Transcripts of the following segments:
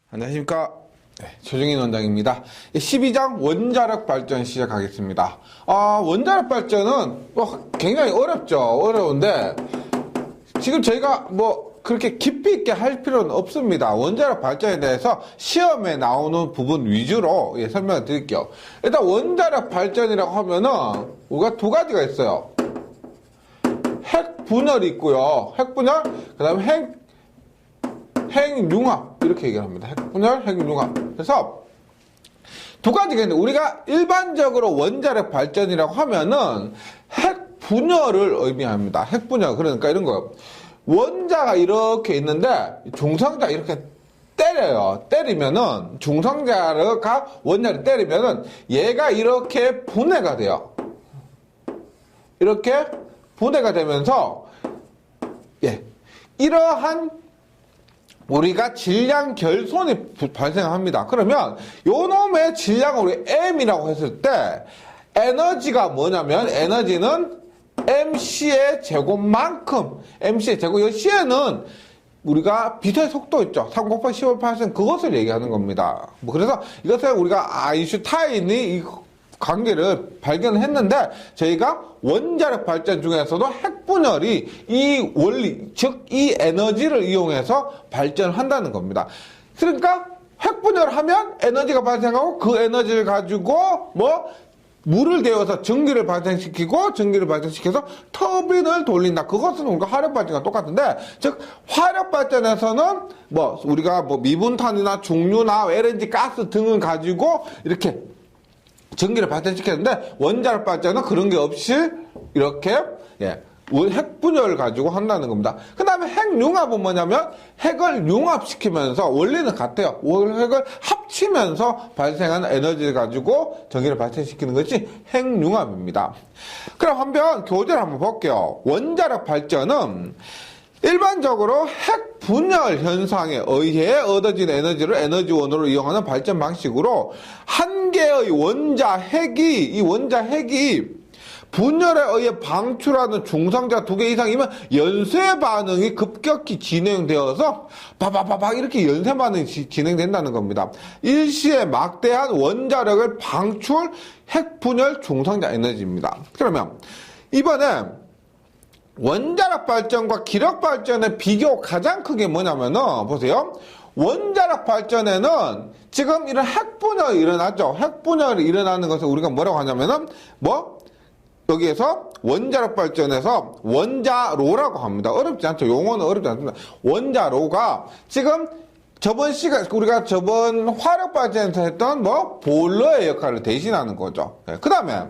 안녕하십니까. 최종인 원장입니다. 12장 원자력 발전 시작하겠습니다. 원자력 발전은 굉장히 어려운데 지금 저희가 그렇게 깊이 있게 할 필요는 없습니다. 원자력 발전에 대해서 시험에 나오는 부분 위주로 설명을 드릴게요. 일단 원자력 발전이라고 하면은 우리가 두 가지가 있어요. 핵분열이 있고요. 핵분열, 그 다음에 핵융합 이렇게 얘기를 합니다. 핵분열, 핵융합. 그래서 두 가지가 있는데 우리가 일반적으로 원자력 발전이라고 하면은 핵분열을 의미합니다. 핵분열. 그러니까 이런 거예요. 원자가 이렇게 있는데 중성자 이렇게 때려요. 때리면은 중성자가 원자를 때리면은 얘가 이렇게 분해가 돼요. 이렇게 분해가 되면서 이러한 우리가 질량 결손이 발생합니다. 그러면 요 놈의 질량을 우리 M이라고 했을 때 에너지가 뭐냐면 에너지는 mc의 제곱만큼 mc의 제곱, 이 c는 우리가 빛의 속도 있죠. 3 곱하기 10^8 그것을 얘기하는 겁니다. 그래서 이것을 우리가 아인슈타인이 이 관계를 발견했는데 저희가 원자력 발전 중에서도 핵분열이 이 원리, 즉 이 에너지를 이용해서 발전을 한다는 겁니다. 그러니까 핵분열을 하면 에너지가 발생하고 그 에너지를 가지고 물을 데워서 전기를 발생시켜서 터빈을 돌린다. 그것은 우리가 화력발전과 똑같은데, 즉 화력발전에서는 우리가 미분탄이나 중류나 LNG 가스 등을 가지고 이렇게 전기를 발생시켰는데 원자력 발전은 그런 게 없이 이렇게 핵분열을 가지고 한다는 겁니다. 그 다음에 핵융합은 뭐냐면 핵을 융합시키면서 원리는 같아요. 핵을 합치면서 발생하는 에너지를 가지고 전기를 발생시키는 것이 핵융합입니다. 그럼 한번 교재를 한번 볼게요. 원자력 발전은 일반적으로 핵분열 현상에 의해 얻어진 에너지를 에너지원으로 이용하는 발전 방식으로 한 개의 이 원자 핵이 분열에 의해 방출하는 중성자 2개 이상이면 연쇄 반응이 급격히 진행되어서 바바바박 이렇게 연쇄 반응이 진행된다는 겁니다. 일시에 막대한 원자력을 방출 핵분열 중성자 에너지입니다. 그러면 이번에 원자력 발전과 기력 발전의 비교 가장 크게 뭐냐면은 보세요. 원자력 발전에는 지금 이런 핵분열이 일어나죠. 핵분열이 일어나는 것을 우리가 뭐라고 하냐면은 여기에서 원자력 발전에서 원자로라고 합니다. 어렵지 않죠. 용어는 어렵지 않습니다. 원자로가 지금 우리가 저번 화력 발전에서 했던 보일러의 역할을 대신하는 거죠. 그 다음에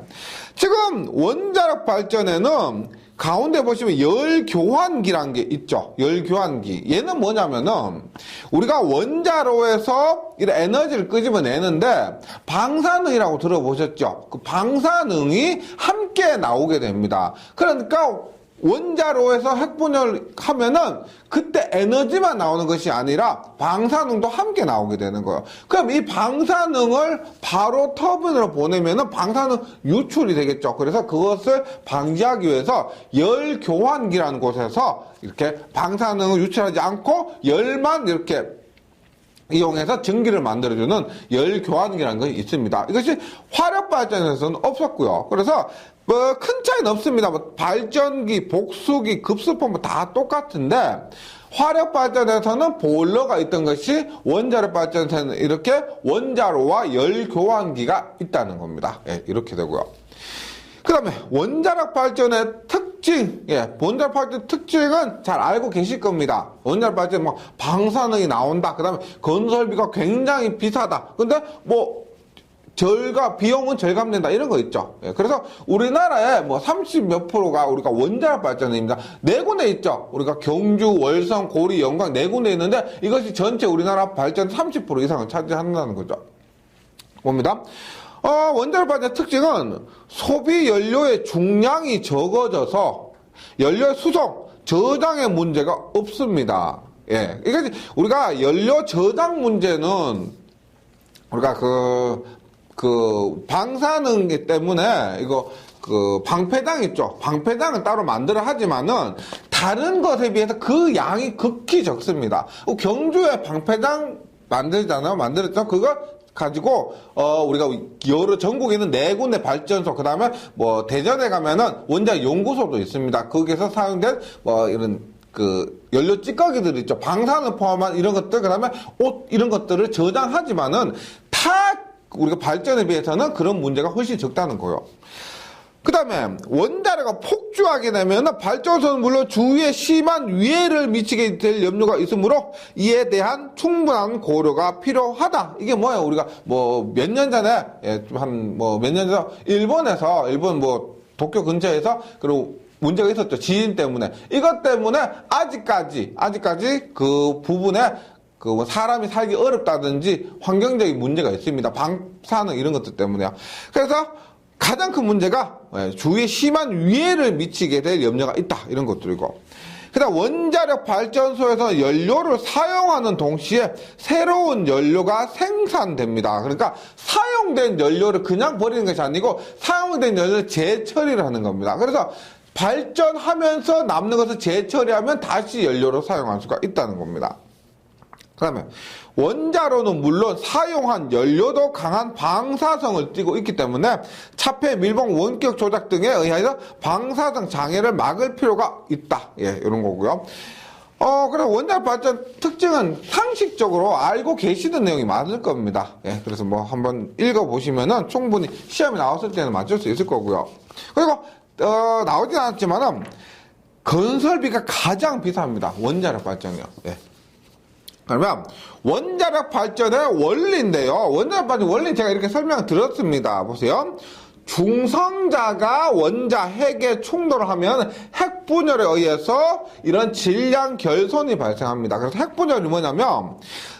지금 원자력 발전에는 가운데 보시면 열교환기라는 게 있죠. 열교환기. 얘는 뭐냐면은 우리가 원자로에서 이런 에너지를 끄집어내는데 방사능이라고 들어보셨죠? 그 방사능이 함께 나오게 됩니다. 그러니까 원자로에서 핵분열 하면은 그때 에너지만 나오는 것이 아니라 방사능도 함께 나오게 되는 거예요. 그럼 이 방사능을 바로 터빈으로 보내면은 방사능 유출이 되겠죠. 그래서 그것을 방지하기 위해서 열교환기라는 곳에서 이렇게 방사능을 유출하지 않고 열만 이렇게 이용해서 전기를 만들어주는 열교환기라는 것이 있습니다. 이것이 화력발전에서는 없었고요. 그래서 큰 차이는 없습니다. 발전기, 복수기, 급수펌프 다 똑같은데 화력발전에서는 보일러가 있던 것이 원자력 발전에서는 이렇게 원자로와 열교환기가 있다는 겁니다. 이렇게 되고요. 그 다음에 원자력 발전의 특징, 원자력 발전 특징은 잘 알고 계실 겁니다. 원자력 발전 방사능이 나온다. 그 다음에 건설비가 굉장히 비싸다. 근데 비용은 절감된다. 이런 거 있죠. 그래서 우리나라에 30몇 프로가 우리가 원자력 발전입니다. 4군데 있죠. 우리가 경주, 월성, 고리, 영광 4군데 있는데 이것이 전체 우리나라 발전 30% 이상을 차지한다는 거죠. 봅니다. 원자력 발전 특징은 소비 연료의 중량이 적어져서 연료 수송, 저장의 문제가 없습니다. 이게 우리가 연료 저장 문제는 우리가 방사능 때문에 방패장 있죠. 방패장은 따로 만들어 하지만은 다른 것에 비해서 그 양이 극히 적습니다. 경주에 방패장 만들잖아요. 만들었죠. 그거 가지고 우리가 여러 전국에 있는 4군데 발전소, 그다음에 뭐 대전에 가면은 원자력 연구소도 있습니다. 거기서 사용된 뭐 이런 그 연료 찌꺼기들 있죠. 방사능 포함한 이런 것들, 그다음에 옷 이런 것들을 저장하지만은 다 우리가 발전에 비해서는 그런 문제가 훨씬 적다는 거예요. 그 다음에 원자력가 폭주하게 되면 발전소는 물론 주위에 심한 위해를 미치게 될 염려가 있으므로 이에 대한 충분한 고려가 필요하다. 이게 뭐예요? 우리가 뭐 몇 년 전에 한 뭐 몇 년 전 일본 뭐 도쿄 근처에서 그리고 문제가 있었죠. 지진 때문에. 이것 때문에 아직까지 그 부분에 그 뭐 사람이 살기 어렵다든지 환경적인 문제가 있습니다. 방사능 이런 것들 때문에요. 그래서 가장 큰 문제가 주위에 심한 위해를 미치게 될 염려가 있다. 이런 것들이고. 그다음 원자력 발전소에서 연료를 사용하는 동시에 새로운 연료가 생산됩니다. 그러니까 사용된 연료를 그냥 버리는 것이 아니고 사용된 연료를 재처리를 하는 겁니다. 그래서 발전하면서 남는 것을 재처리하면 다시 연료로 사용할 수가 있다는 겁니다. 그 다음에 원자로는 물론 사용한 연료도 강한 방사성을 띠고 있기 때문에 차폐, 밀봉, 원격 조작 등에 의하여 방사성 장애를 막을 필요가 있다. 예, 이런 거고요. 그래서 원자력 발전 특징은 상식적으로 알고 계시는 내용이 많을 겁니다. 예, 그래서 뭐 한번 읽어보시면은 충분히 시험에 나왔을 때는 맞출 수 있을 거고요. 그리고, 나오진 않았지만은 건설비가 가장 비쌉니다. 원자력 발전이요. 예. 그러면 원자력 발전의 원리인데요. 원자력 발전 원리 제가 이렇게 설명드렸습니다. 보세요. 중성자가 원자 핵에 충돌을 하면 핵 분열에 의해서 이런 질량 결손이 발생합니다. 그래서 핵 분열이 뭐냐면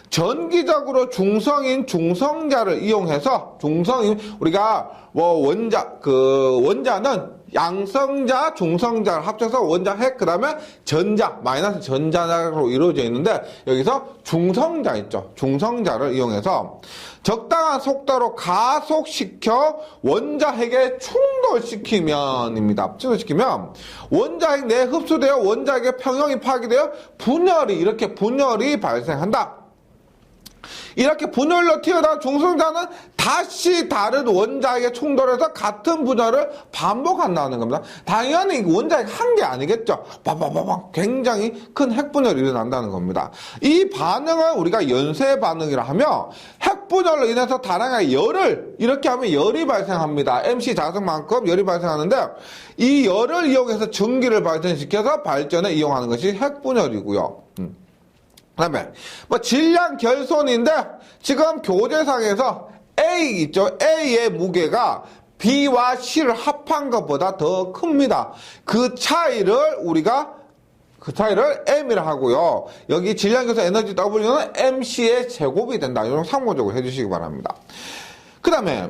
전기적으로 중성인 중성자를 이용해서 우리가 뭐 원자는 양성자, 중성자를 합쳐서 원자 핵, 그 다음에 전자, 마이너스 전자로 이루어져 있는데, 여기서 중성자 있죠. 중성자를 이용해서 적당한 속도로 가속시켜 원자 핵에 충돌시키면입니다. 충돌시키면 원자 핵 내에 흡수되어 원자 핵의 평형이 파괴되어 분열이 발생한다. 이렇게 분열로 튀어나온 중성자는 다시 다른 원자핵에 충돌해서 같은 분열을 반복한다는 겁니다. 당연히 원자핵 한 개 아니겠죠. 빠바바방 굉장히 큰 핵분열이 일어난다는 겁니다. 이 반응을 우리가 연쇄 반응이라 하며 핵분열로 인해서 다량의 열을 이렇게 하면 열이 발생합니다. MC 자석만큼 열이 발생하는데 이 열을 이용해서 전기를 발생시켜서 발전에 이용하는 것이 핵분열이고요. 그 다음에 뭐 질량 결손인데 지금 교재상에서 A 있죠. A의 무게가 B와 C를 합한 것보다 더 큽니다. 그 차이를 M이라 하고요. 여기 질량 결손 에너지 W는 MC의 제곱이 된다. 이런 참고적으로 해주시기 바랍니다. 그 다음에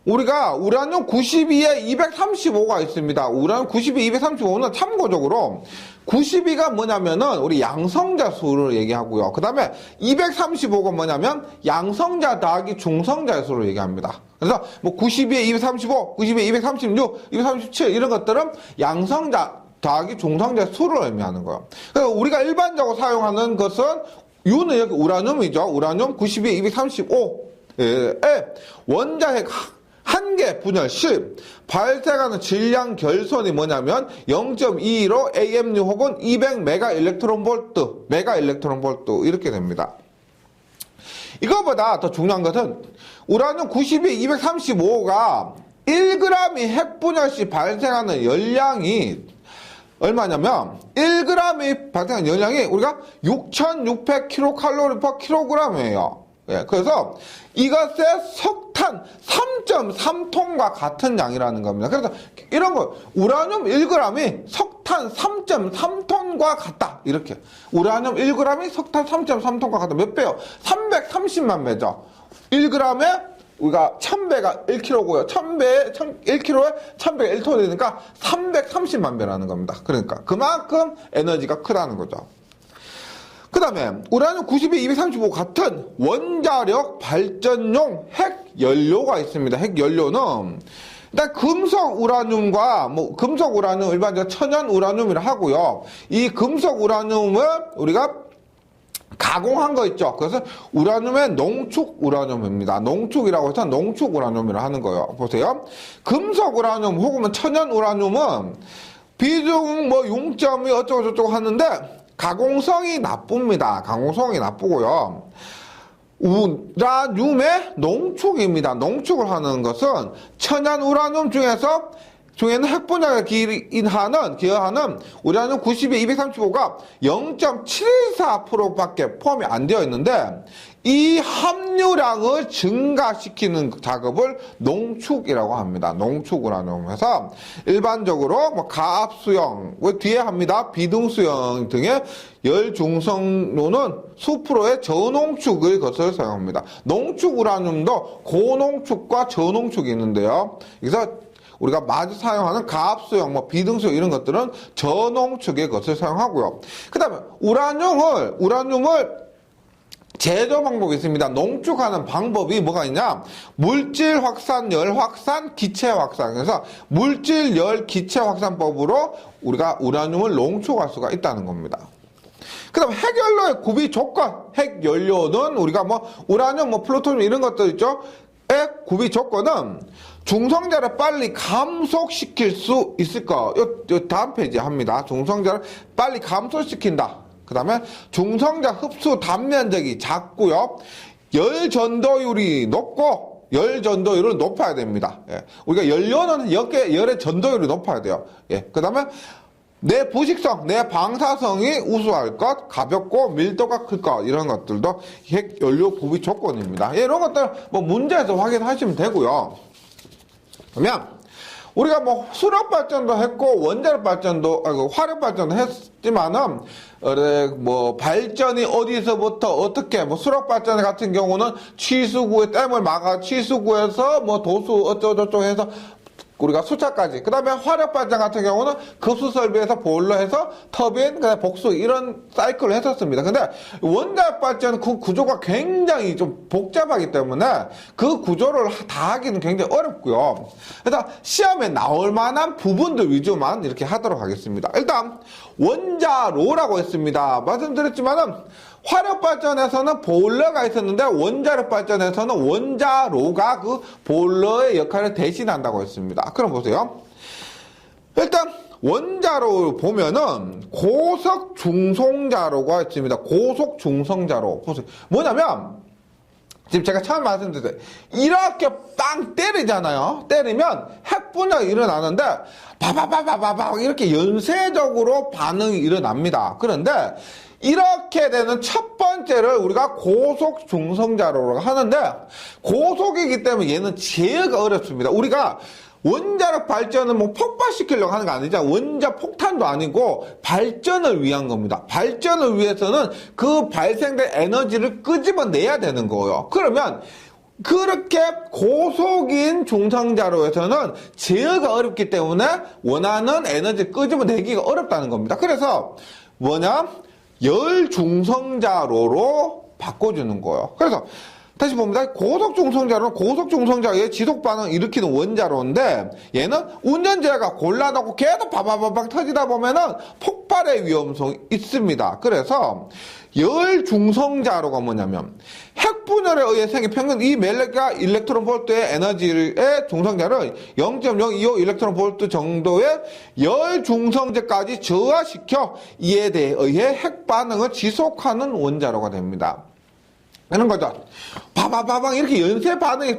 우리가 우라늄 92에 235가 있습니다. 우라늄 92, 235는 참고적으로 92가 뭐냐면은 우리 양성자 수를 얘기하고요. 그 다음에 235가 뭐냐면 양성자 더하기 중성자의 수를 얘기합니다. 그래서 뭐 92에 235, 92에 236, 237 이런 것들은 양성자 더하기 중성자의 수를 의미하는 거예요. 그래서 우리가 일반적으로 사용하는 것은 U는 여기 우라늄이죠. 우라늄 92에 235에 원자핵 한 개 분열 시 발생하는 질량 결손이 뭐냐면 0.22로 AMU 혹은 200 메가 일렉트론 볼트 이렇게 됩니다. 이거보다 더 중요한 것은 우라늄 92, 235가 1g이 핵분열 시 발생하는 열량이 얼마냐면 1g이 발생하는 열량이 우리가 6,600kcal per kg이에요. 예, 그래서 이것의 석탄 3.3톤과 같은 양이라는 겁니다. 그래서 이런 거 우라늄 1g이 석탄 3.3톤과 같다. 이렇게 우라늄 1g이 석탄 3.3톤과 같다. 몇 배요? 330만 배죠. 1g에 우리가 1000배가 1kg고요. 1kg에 1000배가 1톤이 되니까 330만 배라는 겁니다. 그러니까 그만큼 에너지가 크다는 거죠. 그 다음에 우라늄 92, 235 같은 원자력 발전용 핵연료가 있습니다. 핵연료는 일단 금속 우라늄과 금속 우라늄 일반적으로 천연 우라늄이라 하고요. 이 금속 우라늄을 우리가 가공한 거 있죠. 그래서 우라늄의 농축 우라늄입니다. 농축이라고 해서 농축 우라늄이라 하는 거예요. 보세요. 금속 우라늄 혹은 천연 우라늄은 비중 뭐 0.2 어쩌고저쩌고 하는데 가공성이 나쁩니다. 가공성이 나쁘고요. 우라늄의 농축입니다. 농축을 하는 것은 천연 우라늄 중에는 핵분자가 기여하는 우라늄 90에 235가 0.714%밖에 포함이 안 되어 있는데 이 함유량을 증가시키는 작업을 농축이라고 합니다. 농축 우라늄에서 일반적으로 뭐 가압수형, 뒤에 합니다. 비등수형 등의 열중성로는 수프로의 저농축의 것을 사용합니다. 농축 우라늄도 고농축과 저농축이 있는데요. 그래서 우리가 마주 사용하는 가압수형, 뭐 비등수형 이런 것들은 저농축의 것을 사용하고요. 그 다음에 우라늄을 제조 방법이 있습니다. 농축하는 방법이 뭐가 있냐? 물질 확산, 열 확산, 기체 확산. 그래서 물질, 열, 기체 확산법으로 우리가 우라늄을 농축할 수가 있다는 겁니다. 그 다음 핵연료의 구비 조건. 핵연료는 우리가 뭐 우라늄, 뭐 플루토늄 이런 것들 있죠? 의 구비 조건은 중성자를 빨리 감속시킬 수 있을까? 요 다음 페이지 합니다. 중성자를 빨리 감소시킨다. 그 다음에 중성자 흡수 단면적이 작고요. 열 전도율이 높고 열 전도율은 높아야 됩니다. 예. 우리가 연료는 열의 전도율이 높아야 돼요. 예. 그 다음에 내 부식성, 내 방사성이 우수할 것, 가볍고 밀도가 클 것, 이런 것들도 핵연료 구비 조건입니다. 예, 이런 것들 뭐 문제에서 확인하시면 되고요. 그러면 우리가 뭐 수력 발전도 했고 원자력 발전도 화력 발전도 했지만은 뭐 발전이 어디서부터 어떻게 뭐 수력 발전 같은 경우는 취수구에 댐을 막아 취수구에서 뭐 도수 어쩌고저쩌고 해서 우리가 수차까지. 그 다음에 화력 발전 같은 경우는 급수 설비에서 보일러 해서 터빈, 그다음에 복수 이런 사이클을 했었습니다. 근데 원자력 발전은 그 구조가 굉장히 좀 복잡하기 때문에 그 구조를 다 하기는 굉장히 어렵고요. 그래서 시험에 나올 만한 부분들 위주만 이렇게 하도록 하겠습니다. 일단 원자로라고 했습니다. 말씀드렸지만은 화력 발전에서는 보일러가 있었는데 원자력 발전에서는 원자로가 그 보일러의 역할을 대신한다고 했습니다. 그럼 보세요. 일단 원자로 보면은 고속 중성자로가 있습니다. 고속 중성자로. 보세요. 뭐냐면 지금 제가 처음 말씀드렸어요. 이렇게 빵 때리잖아요. 때리면 핵분자가 일어나는데 바바바바바바 이렇게 연쇄적으로 반응이 일어납니다. 그런데 이렇게 되는 첫 번째를 우리가 고속 중성자로라고 하는데 고속이기 때문에 얘는 제어가 어렵습니다. 우리가 원자력 발전은 뭐 폭발시키려고 하는 거 아니죠. 원자 폭탄도 아니고 발전을 위한 겁니다. 발전을 위해서는 그 발생된 에너지를 끄집어내야 되는 거예요. 그러면 그렇게 고속인 중성자로에서는 제어가 어렵기 때문에 원하는 에너지를 끄집어내기가 어렵다는 겁니다. 그래서 뭐냐? 열 중성자로로 바꿔주는 거예요. 그래서 다시 봅니다. 고속 중성자로는 고속 중성자의 지속 반응을 일으키는 원자로인데 얘는 운전자가 곤란하고 계속 바바바박 터지다 보면은 폭발의 위험성이 있습니다. 그래서 열 중성자로가 뭐냐면 핵분열에 의해 생긴 평균 2메가 일렉트론 볼트의 에너지의 중성자를 0.025 일렉트론 볼트 정도의 열 중성자까지 저하시켜 이에 의해 핵 반응을 지속하는 원자로가 됩니다. 이런 거죠. 바바바방 이렇게 연쇄 반응이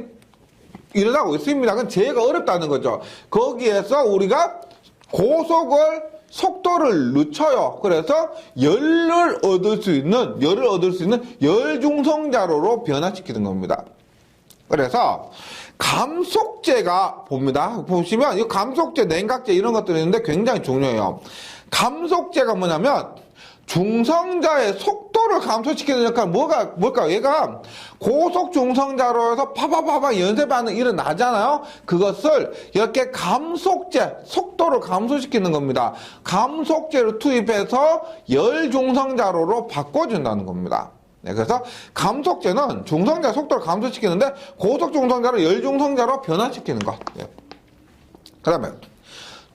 일어나고 있습니다. 그건 제어가 어렵다는 거죠. 거기에서 우리가 속도를 늦춰요. 그래서 열을 얻을 수 있는 열중성자로로 변화시키는 겁니다. 그래서 감속제가 봅니다. 보시면 이 감속제, 냉각제 이런 것들이 있는데 굉장히 중요해요. 감속제가 뭐냐면 중성자의 속도를 감소시키는 역할은 뭘까요? 얘가 고속 중성자로에서 파바파바 연쇄 반응이 일어나잖아요. 그것을 이렇게 감속제, 속도를 감소시키는 겁니다. 감속제를 투입해서 열 중성자로로 바꿔준다는 겁니다. 네, 그래서 감속제는 중성자 속도를 감소시키는데 고속 중성자로 열 중성자로 변화시키는 것. 네. 그 다음에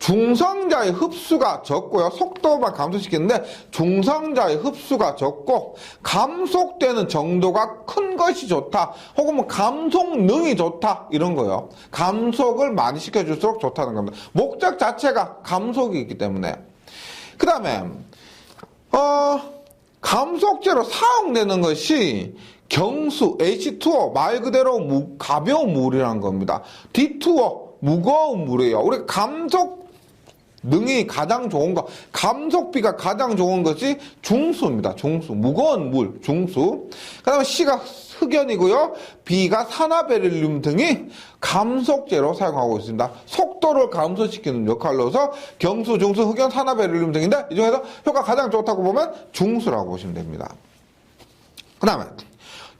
중성자의 흡수가 적고요. 속도만 감소시키는데 중성자의 흡수가 적고 감속되는 정도가 큰 것이 좋다. 혹은 뭐 감속능이 좋다. 이런 거요. 감속을 많이 시켜줄수록 좋다는 겁니다. 목적 자체가 감속이 있기 때문에. 그 다음에 감속제로 사용되는 것이 경수, H2O, 말 그대로 가벼운 물이라는 겁니다. D2O, 무거운 물이에요. 우리 감속 능이 가장 좋은 거, 감속비가 가장 좋은 것이 중수입니다. 중수. 무거운 물, 중수. 그 다음에 C가 흑연이고요. B가 산화베릴륨 등이 감속제로 사용하고 있습니다. 속도를 감소시키는 역할로서 경수, 중수, 흑연, 산화베릴륨 등인데 이 중에서 효과 가장 좋다고 보면 중수라고 보시면 됩니다. 그 다음에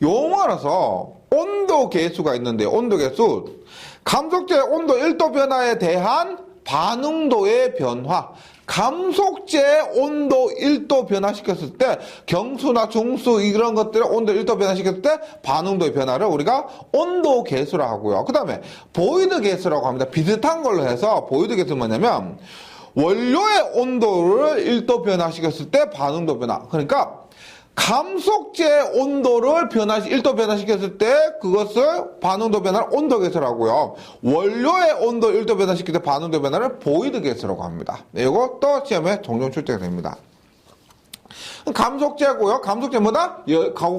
용어라서 온도 계수가 있는데 온도 계수. 감속제 온도 1도 변화에 대한 반응도의 변화. 감속제 온도 1도 변화시켰을 때 경수나 중수 이런 것들의 온도 1도 변화시켰을 때 반응도의 변화를 우리가 온도 계수라고 하고요. 그 다음에 보이드 계수라고 합니다. 비슷한 걸로 해서 보이드 계수는 뭐냐면 원료의 온도를 1도 변화시켰을 때 반응도 변화. 그러니까 감속제 온도를 1도 변화시켰을 때 그것을 반응도 변화를 온도 계수라고요. 원료의 온도를 1도 변화시킬 때 반응도 변화를 보이드 계수라고 합니다. 이것도 시험에 종종 출제가 됩니다. 감속제고요. 감속제 뭐다?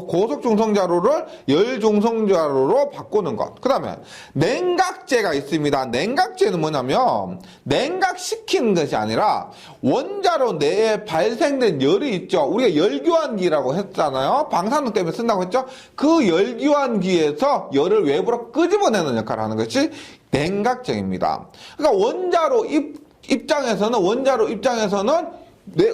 고속 중성자료를 열 중성자료로 바꾸는 것. 그 다음에 냉각제가 있습니다. 냉각제는 뭐냐면 냉각시키는 것이 아니라 원자로 내에 발생된 열이 있죠. 우리가 열교환기라고 했잖아요. 방사능 때문에 쓴다고 했죠. 그 열교환기에서 열을 외부로 끄집어내는 역할을 하는 것이 냉각제입니다. 그러니까 원자로 입장에서는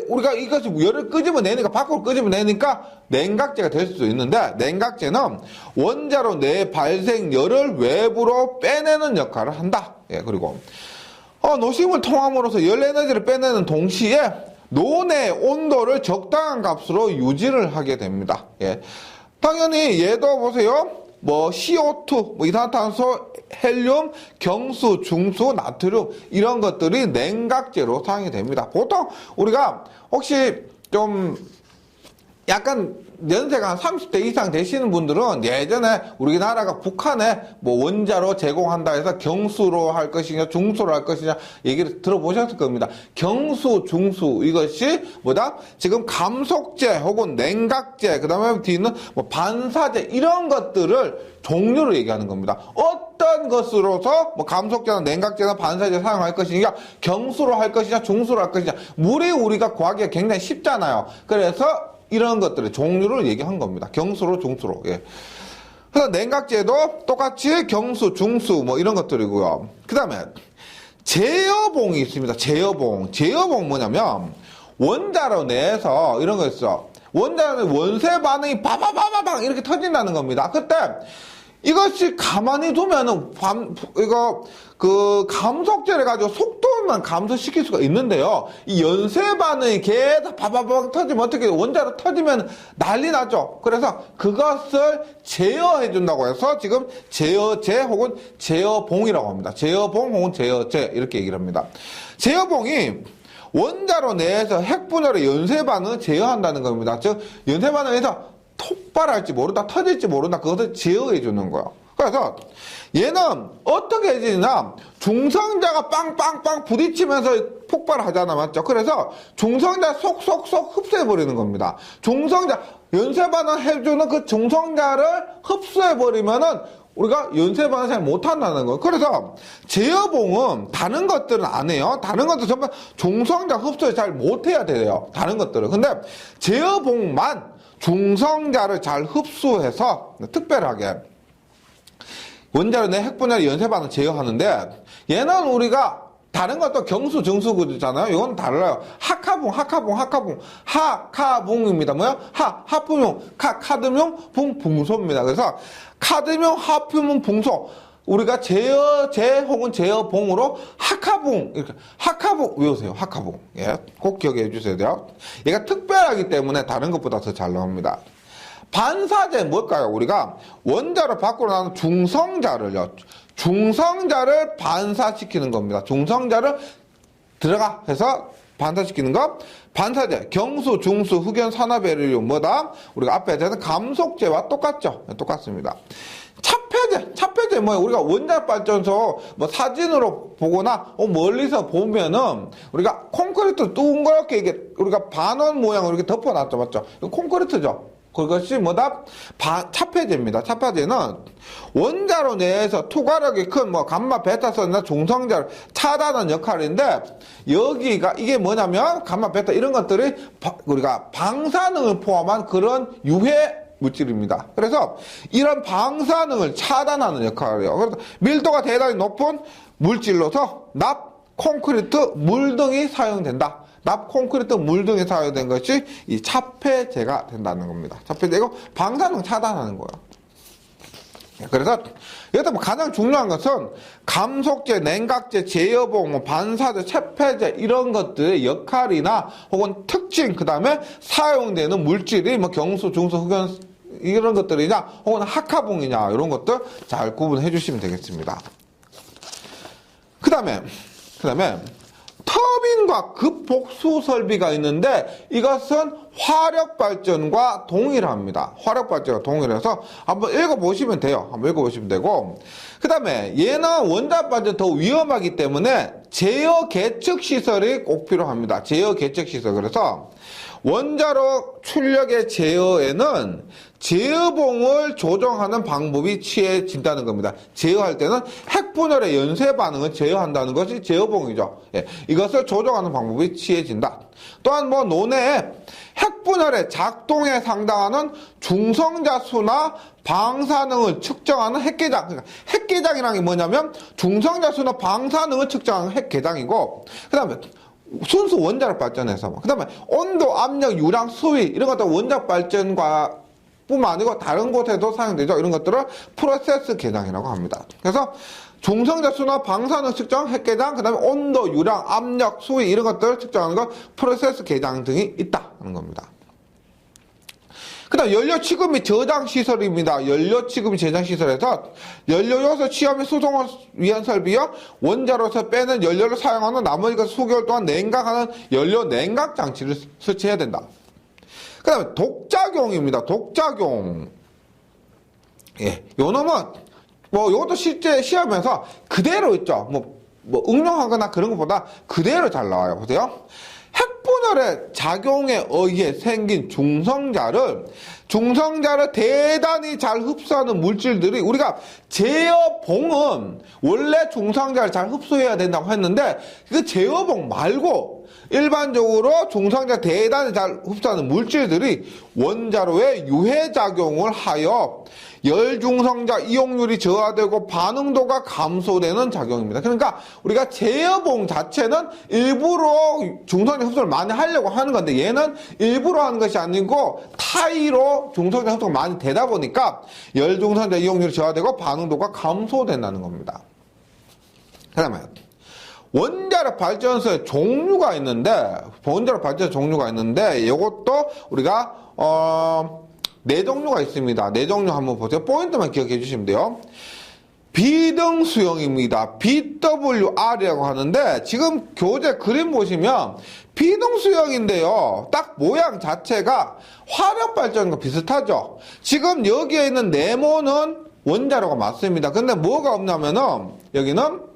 우리가 이것이 열을 끄집어내니까, 밖으로 끄집어내니까 냉각제가 될 수도 있는데, 냉각제는 원자로 내 발생 열을 외부로 빼내는 역할을 한다. 예, 그리고, 노심을 통함으로써 열 에너지를 빼내는 동시에 논의 온도를 적당한 값으로 유지를 하게 됩니다. 예. 당연히 얘도 보세요. CO2, 이산화탄소, 헬륨, 경수, 중수, 나트륨 이런 것들이 냉각제로 사용이 됩니다. 보통 우리가 혹시 좀 약간 연세가 한 30대 이상 되시는 분들은 예전에 우리나라가 북한에 원자로 제공한다 해서 경수로 할 것이냐 중수로 할 것이냐 얘기를 들어보셨을 겁니다. 경수, 중수 이것이 뭐다? 지금 감속제 혹은 냉각제 그 다음에 뒤는 반사제 이런 것들을 종류를 얘기하는 겁니다. 어떤 것으로서 감속제나 냉각제나 반사제 사용할 것이냐 경수로 할 것이냐 중수로 할 것이냐 물이 우리가 구하기가 굉장히 쉽잖아요. 그래서 이런 것들의 종류를 얘기한 겁니다. 경수로, 중수로. 예. 그래서 냉각제도 똑같이 경수, 중수, 이런 것들이고요. 그 다음에, 제어봉이 있습니다. 제어봉. 제어봉 뭐냐면, 원자로 내에서 이런 거 있어. 원자로는 원세 반응이 바바바바방 이렇게 터진다는 겁니다. 그때, 이것이 가만히 두면은, 감속제를 가지고 속도만 감소시킬 수가 있는데요. 이 연쇄 반응이 계속 바바박 터지면 어떻게 원자로 터지면 난리 나죠. 그래서 그것을 제어해준다고 해서 지금 제어제 혹은 제어봉이라고 합니다. 제어봉 혹은 제어제 이렇게 얘기를 합니다. 제어봉이 원자로 내에서 핵분열의 연쇄 반응을 제어한다는 겁니다. 즉 연쇄 반응에서 폭발할지 모른다, 터질지 모른다, 그것을 제어해주는 거예요. 그래서 얘는 어떻게 해지냐, 중성자가 빵빵빵 부딪히면서 폭발을 하잖아, 맞죠? 그래서 중성자 속속속 흡수해버리는 겁니다. 중성자, 연쇄 반응 해주는 그 중성자를 흡수해버리면은 우리가 연쇄 반응 잘 못한다는 거예요. 그래서 제어봉은 다른 것들은 안 해요. 다른 것들 전부 중성자 흡수를 잘 못해야 돼요. 다른 것들은. 근데 제어봉만 중성자를 잘 흡수해서 특별하게 원자로 내 핵분열의 연쇄 반응을 제어하는데 얘는 우리가 다른 것도 경수, 중수 그잖아요. 이건 달라요. 하카붕입니다. 뭐야? 하품용, 카드뮴, 붕소입니다. 그래서 카드뮴, 하품용, 붕소. 우리가 제어제 혹은 제어봉으로 하카붕, 이렇게, 하카붕, 외우세요. 하카붕. 예. 꼭 기억해 주셔야 돼요. 얘가 특별하기 때문에 다른 것보다 더 잘 나옵니다. 반사제 뭘까요? 우리가 원자로 밖으로 나오는 중성자를 반사시키는 겁니다. 중성자를 들어가 해서 반사시키는 거. 반사제, 경수, 중수, 흑연, 산화베릴륨 뭐다? 우리가 앞에 대한 감속제와 똑같죠? 똑같습니다. 차폐제 뭐야? 우리가 원자력 발전소 뭐 사진으로 보거나 멀리서 보면은 우리가 콘크리트 둥그렇게 이게 우리가 반원 모양으로 이렇게 덮어놨죠, 맞죠? 이거 콘크리트죠. 그것이 뭐다? 차폐제입니다. 차폐제는 원자로 내에서 투과력이 큰 뭐 감마, 베타선이나 중성자를 차단하는 역할인데 여기가 이게 뭐냐면 감마, 베타 이런 것들이 우리가 방사능을 포함한 그런 유해 물질입니다. 그래서 이런 방사능을 차단하는 역할이에요. 그래서 밀도가 대단히 높은 물질로서 납, 콘크리트, 물 등이 사용된다. 납, 콘크리트, 물 등이 사용된 것이 이 차폐제가 된다는 겁니다. 차폐제고 방사능 차단하는 거예요. 그래서 여기서 가장 중요한 것은 감속제, 냉각제, 제어봉, 반사제, 차폐제 이런 것들의 역할이나 혹은 특징, 그 다음에 사용되는 물질이 뭐 경수, 중수, 흑연 이런 것들이냐 혹은 학화봉이냐 이런 것들 잘 구분해 주시면 되겠습니다. 그 다음에 터빈과 급복수 설비가 있는데 이것은 화력발전과 동일합니다. 화력발전과 동일해서 한번 읽어보시면 돼요. 한번 읽어보시면 되고 그 다음에 얘는 원자발전 더 위험하기 때문에 제어 계측 시설이 꼭 필요합니다. 제어 계측 시설. 그래서 원자로 출력의 제어에는 제어봉을 조정하는 방법이 취해진다는 겁니다. 제어할 때는 핵분열의 연쇄 반응을 제어한다는 것이 제어봉이죠. 예, 이것을 조정하는 방법이 취해진다. 또한 뭐 논해에 핵분열의 작동에 상당하는 중성자 수나 방사능을 측정하는 핵계장. 그러니까 핵계장이라는 게 뭐냐면 중성자 수나 방사능을 측정하는 핵계장이고 그 다음에 순수 원자력 발전에서 그 다음에 온도, 압력, 유량, 수위 이런 것들 원자력 발전과 뿐만 아니고 다른 곳에도 사용되죠. 이런 것들을 프로세스 계장이라고 합니다. 그래서 중성자 수나 방사능 측정, 핵계장, 그 다음에 온도, 유량, 압력, 수위 이런 것들을 측정하는 것 프로세스 계장 등이 있다는 겁니다. 그 다음 연료 취급 및 저장 시설입니다. 연료 취급 및 저장 시설에서 연료 요소 취합 및 수송을 위한 설비여 원자로서 빼는 연료를 사용하는 나머지 수개월 동안 냉각하는 연료 냉각 장치를 설치해야 된다. 그 다음에 독작용입니다. 독작용. 예, 요 놈은 뭐 요것도 실제 시험에서 그대로 있죠. 뭐 응용하거나 그런 것보다 그대로 잘 나와요. 보세요. 핵분열의 작용에 의해 생긴 중성자를 대단히 잘 흡수하는 물질들이 우리가 제어봉은 원래 중성자를 잘 흡수해야 된다고 했는데 그 제어봉 말고 일반적으로 중성자 대단히 잘 흡수하는 물질들이 원자로에 유해작용을 하여 열중성자 이용률이 저하되고 반응도가 감소되는 작용입니다. 그러니까 우리가 제어봉 자체는 일부러 중성자 흡수를 많이 하려고 하는 건데 얘는 일부러 하는 것이 아니고 타의로 중성자 흡수가 많이 되다 보니까 열중성자 이용률이 저하되고 반응도가 감소된다는 겁니다. 그 다음에 원자력 발전소의 종류가 있는데 이것도 우리가 네 종류가 있습니다. 네 종류 한번 보세요. 포인트만 기억해 주시면 돼요. 비등수용입니다. BWR이라고 하는데 지금 교재 그림 보시면 비등수용인데요. 딱 모양 자체가 화력발전과 비슷하죠. 지금 여기에 있는 네모는 원자로가 맞습니다. 근데 뭐가 없냐면은 여기는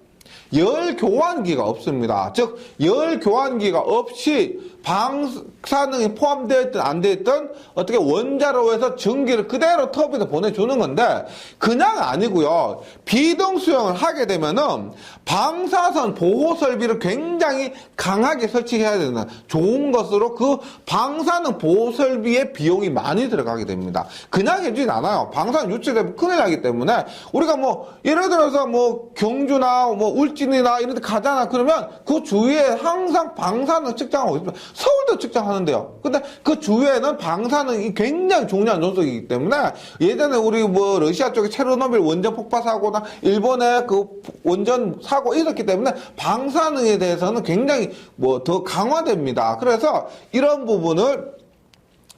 열 교환기가 없습니다. 즉, 열 교환기가 없이 방사능이 포함되어 있든 안 되어 있든 어떻게 원자로에서 전기를 그대로 터빈에 보내주는 건데 그냥 아니고요. 비등수용을 하게 되면은 방사선 보호 설비를 굉장히 강하게 설치해야 되는 좋은 것으로 그 방사능 보호 설비의 비용이 많이 들어가게 됩니다. 그냥 해주진 않아요. 방사능 유출되면 큰일 나기 때문에 우리가 뭐 예를 들어서 뭐 경주나 뭐 울진이나 이런 데 가잖아. 그러면 그 주위에 항상 방사능 측정하고 있습니다. 서울도 측정하는데요. 근데 그 주위에는 방사능이 굉장히 중요한 요소이기 때문에 예전에 우리 뭐 러시아 쪽에 체르노빌 원전 폭파 사고나 일본의 그 원전 사고 있었기 때문에 방사능에 대해서는 굉장히 뭐 더 강화됩니다. 그래서 이런 부분을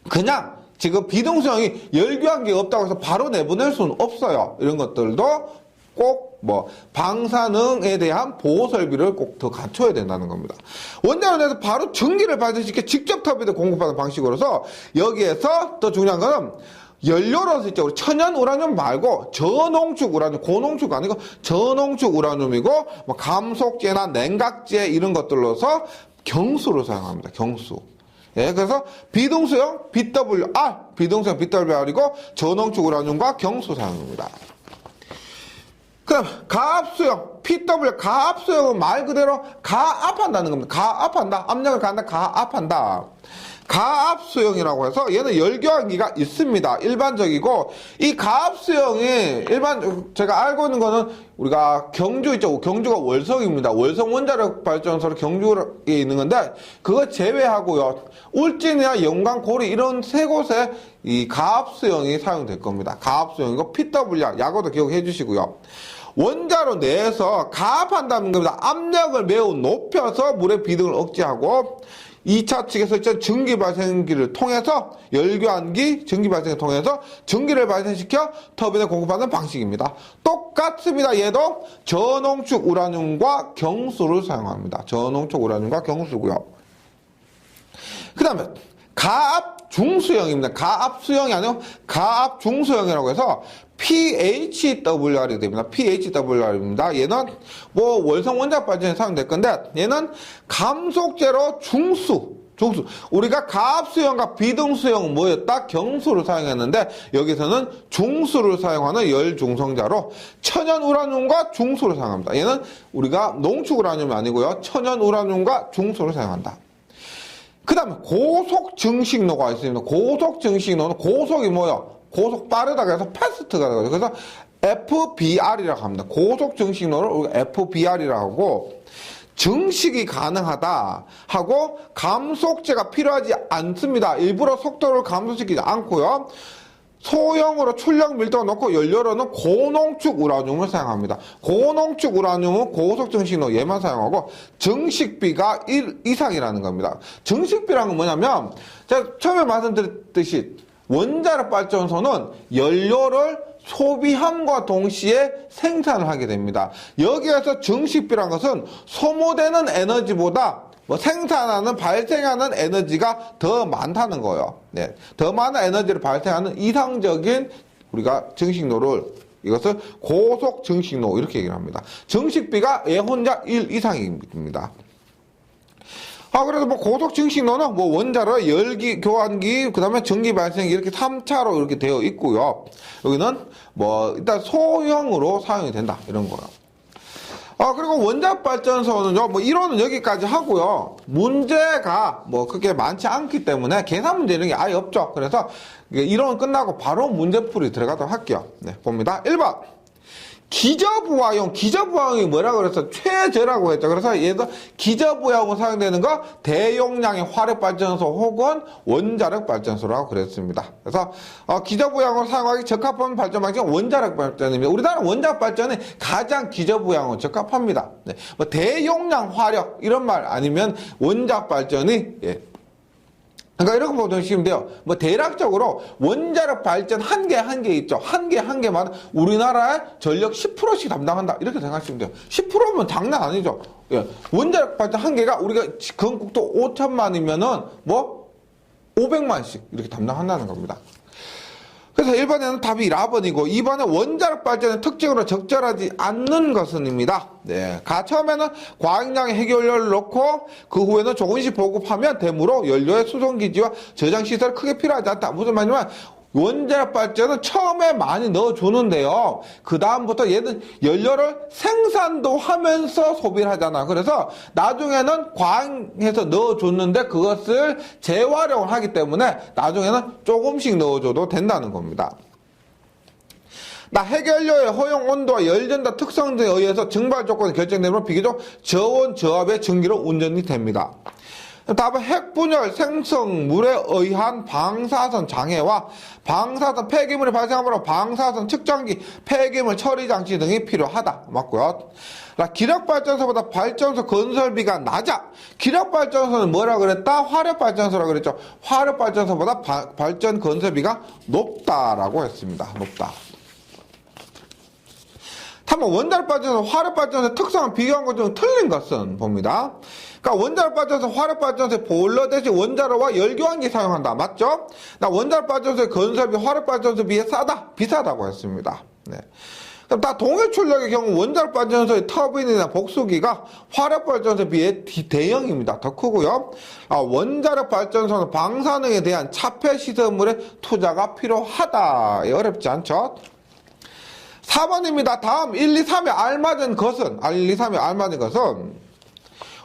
그냥 지금 비등수용이 열교환기가 없다고 해서 바로 내보낼 수는 없어요. 이런 것들도 꼭 뭐 방사능에 대한 보호 설비를 꼭 더 갖춰야 된다는 겁니다. 원자로 내서 바로 전기를 발생시켜 직접 터빈에 공급하는 방식으로서 여기에서 더 중요한 거는 연료로서 있죠. 천연 우라늄 말고 저농축 우라늄, 고농축 아니고 저농축 우라늄이고 뭐 감속제나 냉각제 이런 것들로서 경수를 사용합니다. 경수. 예, 그래서 비등수형 BWR, 비등수형 BWR이고 저농축 우라늄과 경수 사용입니다. 그럼 가압수형 PW, 가압수형은 말 그대로 가압한다는 겁니다. 가압한다, 압력을 가한다, 가압한다. 가압수형이라고 해서 얘는 열교환기가 있습니다. 일반적이고 이 가압수형이 제가 알고 있는 거는 우리가 경주 있죠. 경주가 월성입니다. 월성 원자력 발전소로 경주에 있는 건데 그거 제외하고요. 울진이나 영광, 고리 이런 세 곳에 이 가압수형이 사용될 겁니다. 가압수형이고 PWR, 약어도 기억해 주시고요. 원자로 내에서 가압한다는 겁니다. 압력을 매우 높여서 물의 비등을 억제하고 2차 측에서 전기 발생기를 통해서 열교환기 전기 발생을 통해서 전기를 발생시켜 터빈에 공급하는 방식입니다. 똑같습니다. 얘도 저농축 우라늄과 경수를 사용합니다. 저농축 우라늄과 경수고요. 그 다음에 가압 중수형입니다. 가압 수형이 아니고 가압 중수형이라고 해서 PHWR이 됩니다. PHWR입니다. 얘는 뭐 월성 원자력 발전에 사용될 건데 얘는 감속제로 중수. 우리가 가압수형과 비등수형은 뭐였다? 경수를 사용했는데 여기서는 중수를 사용하는 열중성자로 천연우라늄과 중수를 사용합니다. 얘는 우리가 농축우라늄이 아니고요. 천연우라늄과 중수를 사용한다. 그 다음에 고속증식로가 있습니다. 고속증식로는 고속이 뭐예요? 고속 빠르다 그래서 패스트가 되거든요. 그래서 FBR이라고 합니다. 고속증식로를 우리가 FBR이라고 하고 증식이 가능하다 하고 감속제가 필요하지 않습니다. 일부러 속도를 감소시키지 않고요. 소형으로 출력 밀도가 높고 연료로는 고농축 우라늄을 사용합니다. 고농축 우라늄은 고속증식로 얘만 사용하고 증식비가 1 이상이라는 겁니다. 증식비라는 건 뭐냐면 제가 처음에 말씀드렸듯이 원자력 발전소는 연료를 소비함과 동시에 생산을 하게 됩니다. 여기에서 증식비라는 것은 소모되는 에너지보다 생산하는, 발생하는 에너지가 더 많다는 거예요. 네. 더 많은 에너지를 발생하는 이상적인 우리가 증식로를 이것을 고속 증식로 이렇게 얘기를 합니다. 증식비가 얘 혼자 1 이상입니다. 그래서 뭐 고속 증식로는 뭐 원자로 열기, 교환기, 그 다음에 전기 발생 이렇게 3차로 이렇게 되어 있고요. 여기는 뭐 일단 소형으로 사용이 된다. 이런 거요. 그리고 원자력 발전소는요, 뭐 이론은 여기까지 하고요. 문제가 뭐 그렇게 많지 않기 때문에 계산 문제 이런 게 아예 없죠. 그래서 이론 끝나고 바로 문제풀이 들어가도록 할게요. 네, 봅니다. 1번. 기저부하용이 뭐라고 그랬어? 최저라고 했죠. 그래서 얘도 기저부하용으로 사용되는 거 대용량의 화력발전소 혹은 원자력 발전소라고 그랬습니다. 그래서 기저부하용을 사용하기 적합한 발전 방식은 원자력 발전입니다. 우리나라 원자력 발전이 가장 기저부하용으로 적합합니다. 네. 뭐 대용량 화력 이런 말 아니면 원자력 발전이 그러니까 이렇게 보시면 돼요. 뭐 대략적으로 원자력 발전 한 개 있죠. 한 개만 우리나라의 전력 10%씩 담당한다. 이렇게 생각하시면 돼요. 10%면 장난 아니죠. 예. 원자력 발전 한 개가 우리가 건국도 5천만이면은 뭐 500만씩 이렇게 담당한다는 겁니다. 그래서 1번에는 답이 1번이고 2번은 원자력 발전의 특징으로 적절하지 않는 것은입니다. 네. 처음에는 과잉량의 핵연료를 넣고 그 후에는 조금씩 보급하면 되므로 연료의 수송기지와 저장시설이 크게 필요하지 않다. 무슨 말이냐면 원자력 발전은 처음에 많이 넣어주는데요. 그 다음부터 얘는 연료를 생산도 하면서 소비를 하잖아. 그래서 나중에는 과잉해서 넣어줬는데 그것을 재활용을 하기 때문에 나중에는 조금씩 넣어줘도 된다는 겁니다. 핵연료의 허용 온도와 열전도 특성 등에 의해서 증발 조건이 결정되면 비교적 저온 저압의 전기로 운전이 됩니다. 답은 핵분열 생성물에 의한 방사선 장애와 방사선 폐기물이 발생하므로 방사선 측정기, 폐기물 처리 장치 등이 필요하다. 맞고요. 기력발전소보다 발전소 건설비가 낮아. 기력발전소는 뭐라 그랬다? 화력발전소라고 그랬죠. 화력발전소보다 발전 건설비가 높다라고 했습니다. 높다. 다만 원자력 발전소, 화력 발전소의 특성을 비교한 것 중 틀린 것은 봅니다. 그러니까 원자력 발전소, 화력 발전소의 보일러 대신 원자로와 열교환기 사용한다. 맞죠? 나 원자력 발전소의 건설비 화력 발전소에 비해 싸다, 비싸다고 했습니다. 네. 그럼 다 동일 출력의 경우 원자력 발전소의 터빈이나 복수기가 화력 발전소에 비해 대형입니다. 더 크고요. 원자력 발전소는 방사능에 대한 차폐 시설물의 투자가 필요하다. 어렵지 않죠? 4번입니다. 다음 1, 2, 3에 알맞은 것은, 1, 2, 3에 알맞은 것은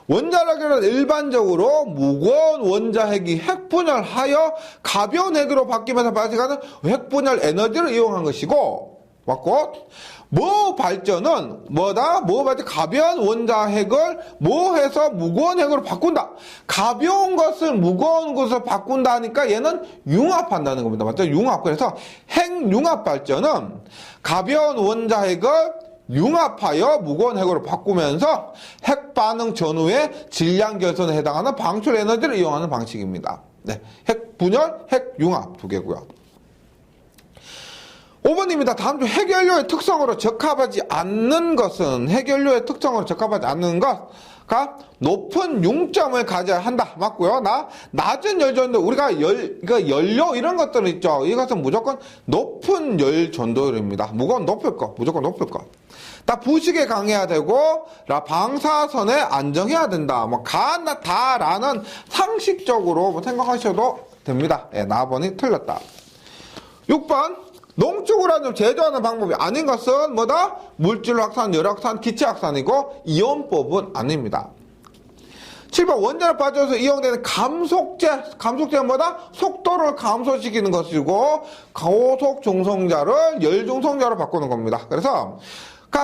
원자력에는 일반적으로 무거운 원자핵이 핵분열하여 가벼운 핵으로 바뀌면서 발생하는 핵분열 에너지를 이용한 것이고, 맞고, 뭐 발전은 뭐다? 뭐 발전? 가벼운 원자핵을 뭐 해서 무거운 핵으로 바꾼다. 가벼운 것을 무거운 것으로 바꾼다 하니까 얘는 융합한다는 겁니다. 맞죠? 융합. 그래서 핵융합 발전은 가벼운 원자핵을 융합하여 무거운 핵으로 바꾸면서 핵반응 전후의 질량 결손에 해당하는 방출 에너지를 이용하는 방식입니다. 네. 핵분열, 핵융합 두 개고요. 5번입니다. 다음 중 핵연료의 특성으로 적합하지 않는 것은, 핵연료의 특성으로 적합하지 않는 것가 높은 융점을 가져야 한다. 맞고요. 낮은 열전도, 우리가 연료 이런 것들 있죠. 이것은 무조건 높은 열 전도율입니다. 무거운 높을 거, 무조건 높을 거. 부식에 강해야 되고, 방사선에 안정해야 된다. 다라는 상식적으로 생각하셔도 됩니다. 예, 나번이 틀렸다. 6번. 농축우라늄 제조하는 방법이 아닌 것은 뭐다? 물질 확산, 열 확산, 기체 확산이고 이온법은 아닙니다. 7번 원자력 발전소에서 이용되는 감속제는 뭐다? 속도를 감소시키는 것이고 고속 중성자를 열 중성자로 바꾸는 겁니다. 그래서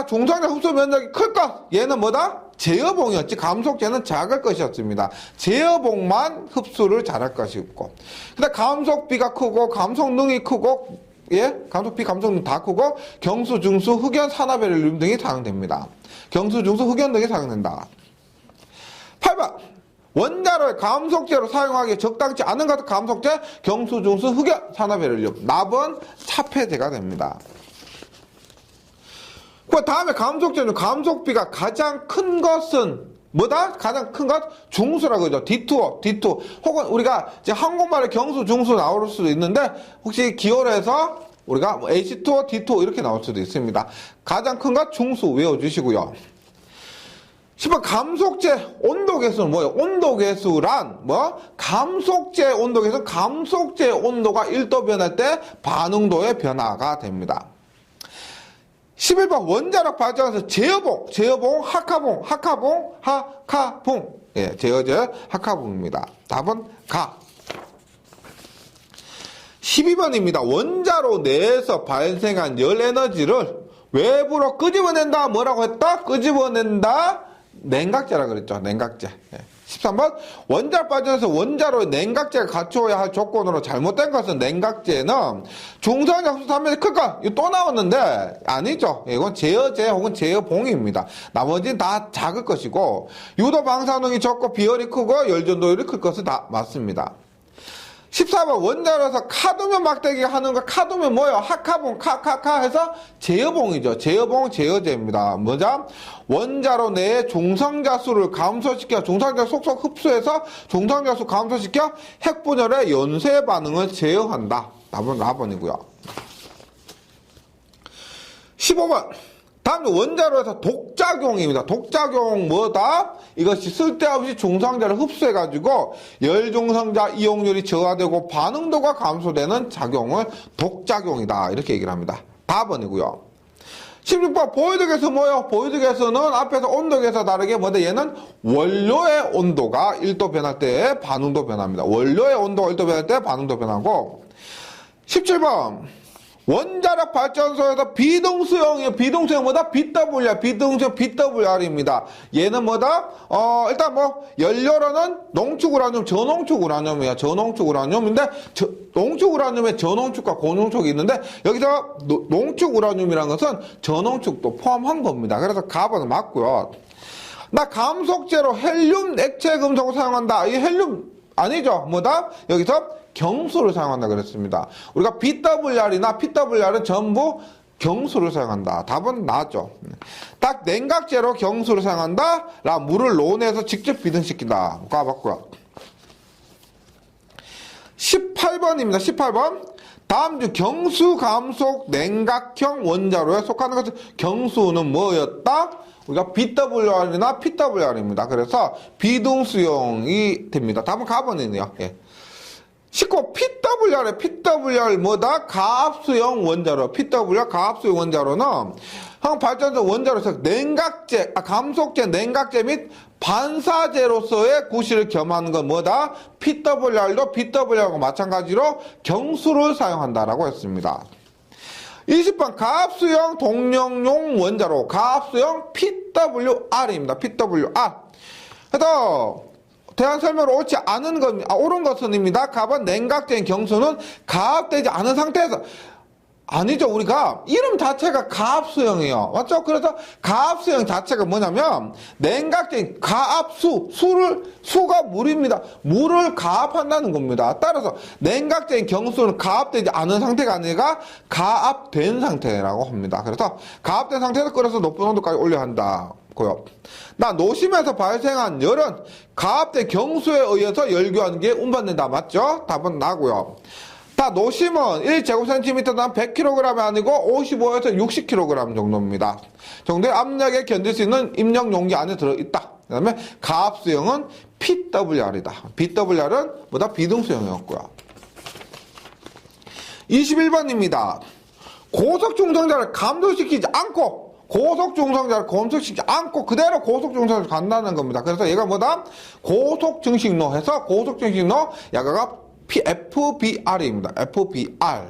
중성자 흡수 면적이 클 것, 얘는 뭐다? 제어봉이었지. 감속제는 작을 것이었습니다. 제어봉만 흡수를 잘할 것이고, 근데 감속비가 크고 감속능이 크고, 예, 감속비, 감속능 다 크고 경수, 중수, 흑연, 산화베릴륨 등이 사용됩니다. 경수, 중수, 흑연 등이 사용된다. 8번 원자를 감속제로 사용하기 적당치 않은 것 감속제, 경수, 중수, 흑연, 산화베릴륨. 납은 차폐제가 됩니다. 그 다음에 감속제는 감속비가 가장 큰 것은 뭐다? 가장 큰 것? 중수라고 그러죠. D2. 혹은 우리가 이제 한국말에 경수, 중수 나올 수도 있는데, 혹시 기호로 해서 우리가 H2O, D2 이렇게 나올 수도 있습니다. 가장 큰 것 중수 외워주시고요. 10번 감속제 온도계수는 뭐예요? 온도계수란 감속제 온도계수는 감속제 온도가 1도 변할 때 반응도의 변화가 됩니다. 11번 원자력 발전소 제어봉, 하카봉. 예, 제어제, 하카봉입니다. 답은 가. 12번입니다. 원자로 내에서 발생한 열 에너지를 외부로 끄집어낸다. 뭐라고 했다? 끄집어낸다. 냉각제라 그랬죠. 냉각제. 예. 13번 원자력 발전소에서 원자로 냉각제가 갖추어야 할 조건으로 잘못된 것은 냉각제는 중성자 흡수 단면이 클까? 이거 또 나왔는데 아니죠. 이건 제어제 혹은 제어봉입니다. 나머지는 다 작을 것이고 유도 방사능이 적고 비열이 크고 열전도율이 클 것은 다 맞습니다. 14번 원자로에서 카드뮴 막대기 하는 거 카드뮴 뭐예요? 하카봉 해서 제어봉이죠. 제어봉 제어제입니다. 뭐죠? 원자로 내의 중성자수를 감소시켜 중성자 속속 흡수해서 중성자수 감소시켜 핵분열의 연쇄 반응을 제어한다. 답은 4번이고요. 15번 다음 원자로에서 독작용입니다. 독작용 뭐다? 이것이 쓸데없이 중성자를 흡수해가지고 열중성자 이용률이 저하되고 반응도가 감소되는 작용을 독작용이다. 이렇게 얘기를 합니다. 4번이고요. 16번 보이드계수 뭐예요? 보이드계수는 앞에서 온도계수와 다르게 얘는 원료의 온도가 1도 변할 때 반응도 변합니다. 원료의 온도가 1도 변할 때 반응도 변하고 17번 원자력 발전소에서 비동수용이에요. 비동수용 뭐다? BWR, 비동수용 BWR입니다. 얘는 뭐다? 일단 연료로는 농축우라늄, 저농축우라늄이에요. 저농축우라늄인데, 농축우라늄에 저농축과 고농축이 있는데, 여기서 농축우라늄이라는 것은 저농축도 포함한 겁니다. 그래서 가번은 맞고요. 감속제로 헬륨 액체 금속을 사용한다. 이 헬륨 아니죠. 뭐다? 여기서 경수를 사용한다 그랬습니다. 우리가 BWR이나 PWR은 전부 경수를 사용한다. 답은 나죠. 딱 냉각제로 경수를 사용한다. 라 물을 논에서 직접 비등시킨다. 가봤고요. 18번입니다. 18번. 다음 중 경수 감속 냉각형 원자로에 속하는 것은 경수는 뭐였다? 우리가 BWR이나 PWR입니다. 그래서 비등수용이 됩니다. 답은 가번이네요. 예. 19. PWR 뭐다? 가압수용 원자로. PWR 가압수용 원자로는 발전소 원자로에서 냉각제, 감속제, 냉각제 및 반사제로서의 구실을 겸하는 건 뭐다? PWR도 BWR과 마찬가지로 경수를 사용한다라고 했습니다. 20번 가압수용 동력용 원자로. 가압수용 PWR입니다. PWR. 그래서 대한 설명으로 옳지 않은 겁니다. 옳은 것은입니다. 가번 냉각제인 경수는 가압되지 않은 상태에서 아니죠. 우리가 이름 자체가 가압수용이에요. 맞죠? 그래서 가압수용 자체가 뭐냐면 냉각제인 수가 물입니다. 물을 가압한다는 겁니다. 따라서 냉각제인 경수는 가압되지 않은 상태가 아니라 가압된 상태라고 합니다. 그래서 가압된 상태에서 끓여서 높은 온도까지 올려야 한다. 노심에서 발생한 열은 가압된 경수에 의해서 열교하는 게 운반된다. 맞죠? 답은 나고요. 노심은 1제곱cm당 100kg이 아니고 55에서 60kg 정도입니다. 정도의 압력에 견딜 수 있는 입력 용기 안에 들어있다. 그 다음에 가압수용은 PWR이다. BWR은 뭐다? 비등수용이었고요. 21번입니다. 고속중성자를 감소시키지 않고 고속중성자를 검색시키지 않고 그대로 고속중성자를 간다는 겁니다. 그래서 얘가 뭐다? 고속증식로 해서 고속증식로 야가가 FBR입니다. FBR.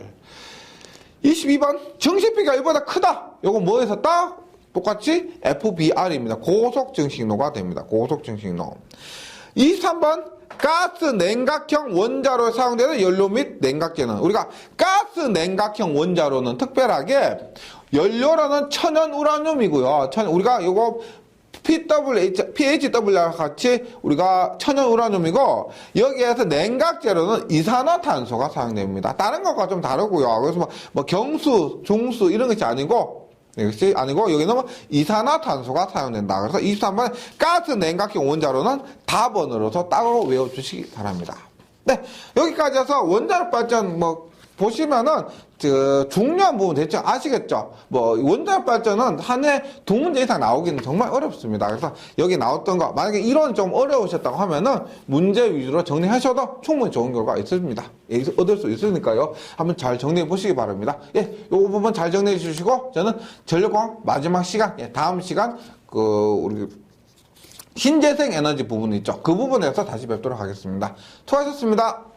22번. 정식비가 1보다 크다. 요거 뭐에서 따? 똑같이 FBR입니다. 고속증식로가 됩니다. 고속증식로. 23번. 가스 냉각형 원자로에 사용되는 연료 및 냉각제는 우리가 가스 냉각형 원자로는 특별하게 연료로는 천연 우라늄이고요. 우리가 요거 PHWR 같이 우리가 천연 우라늄이고 여기에서 냉각제로는 이산화탄소가 사용됩니다. 다른 것과 좀 다르고요. 그래서 뭐 경수, 중수 이런 것이 아니고 여기는 뭐 이산화탄소가 사용된다. 그래서 23번 가스 냉각형 원자로는 답원으로서 따로 외워주시기 바랍니다. 네, 여기까지 해서 원자력 발전 보시면은 중요한 부분 대충 아시겠죠? 원자력 발전은 한 해 2문제 이상 나오기는 정말 어렵습니다. 그래서 여기 나왔던 거 만약에 이론 좀 어려우셨다고 하면은 문제 위주로 정리하셔도 충분히 좋은 결과가 있습니다. 여기서 얻을 수 있으니까요. 한번 잘 정리해 보시기 바랍니다. 예, 이 부분 잘 정리해 주시고 저는 전력공학 마지막 시간, 다음 시간 우리 신재생 에너지 부분 있죠? 그 부분에서 다시 뵙도록 하겠습니다. 수고하셨습니다.